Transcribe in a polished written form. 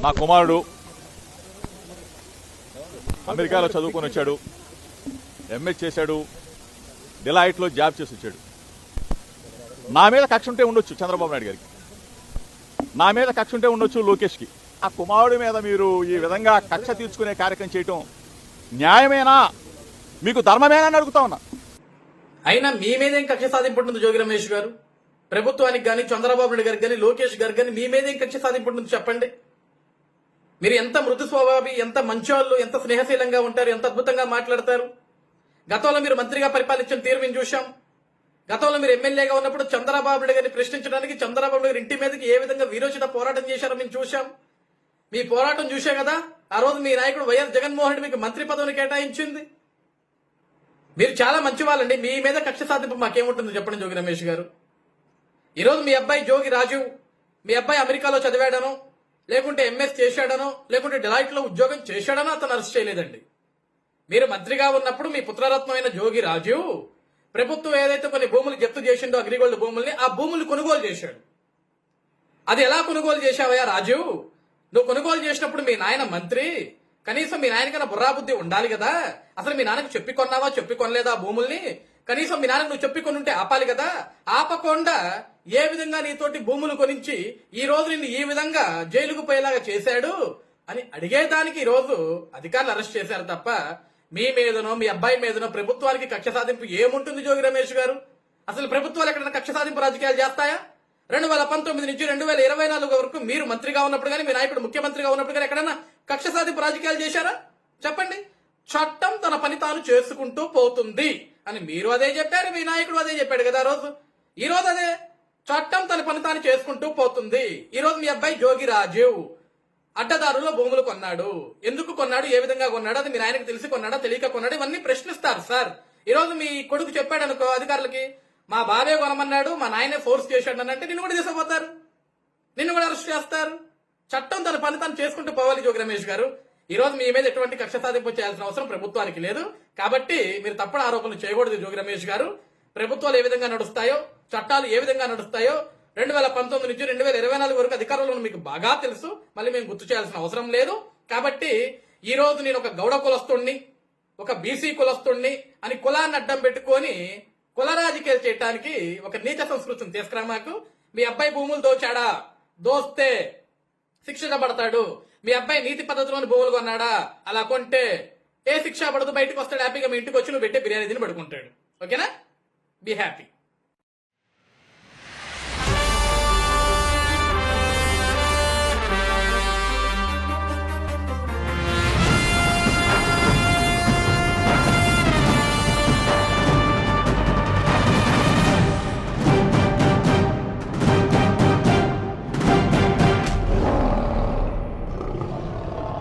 నా కుమారుడు అమెరికాలో చదువుకొని వచ్చాడు, ఎంఎస్ చేశాడు, డిలైట్లో జాబ్ చేసి వచ్చాడు. నా మీద కక్ష ఉంటే ఉండొచ్చు చంద్రబాబు నాయుడు గారికి, నా మీద కక్ష ఉంటే ఉండొచ్చు లోకేష్కి. ఆ కుమారుడి మీద మీరు ఈ విధంగా కక్ష తీర్చుకునే కార్యక్రమం చేయటం న్యాయమేనా, మీకు ధర్మమేనా అని అడుగుతా ఉన్నా. అయినా మీ మీదేం కక్ష సాధింపు ఉంటుంది జోగి రమేష్ గారు? ప్రభుత్వానికి కానీ చంద్రబాబు నాయుడు గారికి కానీ లోకేష్ గారికి కానీ మీ మీదేం కక్ష సాధింపు ఉంటుంది చెప్పండి. మీరు ఎంత మృదు స్వభావి, ఎంత మంచోళ్ళు, ఎంత స్నేహశీలంగా ఉంటారు, ఎంత అద్భుతంగా మాట్లాడతారు. గతంలో మీరు మంత్రిగా పరిపాలించిన తీరు మేము చూశాం. గతంలో మీరు ఎమ్మెల్యేగా ఉన్నప్పుడు చంద్రబాబు నాయుడు గారిని ప్రశ్నించడానికి చంద్రబాబు నాయుడు ఇంటి మీదకి ఏ విధంగా వీరోచిత పోరాటం చేశారో మేము చూశాం. మీ పోరాటం చూసే కదా ఆ రోజు మీ నాయకుడు వైఎస్ జగన్మోహన్ రెడ్డి మీకు మంత్రి పదవిని కేటాయించింది. మీరు చాలా మంచి వాళ్ళండి. మీ మీద కక్ష సాధింపు మాకేముంటుంది చెప్పండి జోగి రమేష్ గారు. ఈరోజు మీ అబ్బాయి జోగి రాజు, మీ అబ్బాయి అమెరికాలో చదివాడనో, లేకుంటే ఎంఎస్ చేశాడనో, లేకుంటే డిలైట్లో ఉద్యోగం చేశాడనో అతను అరెస్ట్ చేయలేదండి. మీరు మంత్రిగా ఉన్నప్పుడు మీ పుత్రరత్నమైన జోగి రాజు ప్రభుత్వం ఏదైతే కొన్ని భూములు జప్తు చేసిండో అగ్రిగోల్డ్ భూముల్ని, ఆ భూములు కొనుగోలు చేశాడు. అది ఎలా కొనుగోలు చేశావయ్యా రాజు? నువ్వు కొనుగోలు చేసినప్పుడు మీ నాయన మంత్రి, కనీసం మీ నాయనకన్నా బుర్రాబుద్ధి ఉండాలి కదా. అసలు మీ నాన్నకు చెప్పి కొన్నావా, చెప్పి కొనలేదా ఆ భూముల్ని? కనీసం మీ నాన్నకు నువ్వు చెప్పి కొనుంటే ఆపాలి కదా. ఆపకుండా ఏ విధంగా నీతోటి భూములు కొనించి ఈ రోజు నిన్ను ఈ విధంగా జైలుకు పోయేలాగా చేశాడు అని అడిగేదానికి ఈ రోజు అధికారులు అరెస్ట్ చేశారు తప్ప మీ మీదనో మీ అబ్బాయి మీదనో ప్రభుత్వానికి కక్ష సాధింపు ఏముంటుంది జోగి రమేష్ గారు? అసలు ప్రభుత్వాలు ఎక్కడైనా కక్ష సాధింపు రాజకీయాలు చేస్తాయా? 2019 నుంచి 2024 వరకు మీరు మంత్రిగా ఉన్నప్పుడు కానీ, మీ నాయకుడు ముఖ్యమంత్రిగా ఉన్నప్పుడు కానీ ఎక్కడైనా కక్ష సాధింపు రాజకీయాలు చేశారా? చెప్పండి. చట్టం తన పని తాను చేసుకుంటూ పోతుంది అని మీరు అదే చెప్పారు, మీ నాయకుడు అదే చెప్పాడు కదా ఆ రోజు. ఈ రోజు అదే చట్టం తన పని తాను చేసుకుంటూ పోతుంది. ఈ రోజు మీ అబ్బాయి జోగి రాజు అడ్డదారులో భూములు కొన్నాడు. ఎందుకు కొన్నాడు, ఏ విధంగా కొన్నాడు, అది మీ నాయనకు తెలిసి కొన్నాడా, తెలియక కొన్నాడు, ఇవన్నీ ప్రశ్నిస్తారు సార్. ఈ రోజు మీ కొడుకు చెప్పాడు అనుకో అధికారులకి, మా బాబే కొనమన్నాడు, మా నాయనే ఫోర్స్ చేశాడు అని అంటే నిన్ను కూడా తీసుకుపోతారు, నిన్ను కూడా అరెస్ట్ చేస్తారు. చట్టం తన పని తాను చేసుకుంటూ పోవాలి జోగి రమేష్ గారు. ఈ రోజు మీ మీద ఎటువంటి కక్ష సాధింపు చేయాల్సిన అవసరం ప్రభుత్వానికి లేదు. కాబట్టి మీరు తప్పుడు ఆరోపణలు చేయకూడదు జోగి రమేష్ గారు. ప్రభుత్వాలు ఏ విధంగా నడుస్తాయో, చట్టాలు ఏ విధంగా నడుస్తాయో 2019 నుంచి 2024 వరకు అధికారంలో మీకు బాగా తెలుసు. మళ్ళీ మేము గుర్తు చేయాల్సిన అవసరం లేదు. కాబట్టి ఈ రోజు నేను ఒక గౌడ కులస్తుణ్ణి, ఒక బీసీ కులస్తుణ్ణి అని కులాన్ని అడ్డం పెట్టుకొని కుల రాజకీయాలు చేయడానికి ఒక నీచ సంస్కృతిని తీసుకురా మాకు. మీ అబ్బాయి భూములు దోచాడా, దోస్తే శిక్షించబడతాడు. మీ అబ్బాయి నీతి పద్ధతిలోని భూములు కొన్నాడా, అలా కొంటే ఏ శిక్ష పడదు, బయటకు వస్తాడు హ్యాపీగా. మీ ఇంటికి వచ్చి నువ్వు పెట్టే బిర్యానీ తిని పడుకుంటాడు. ఓకేనా? Be happy.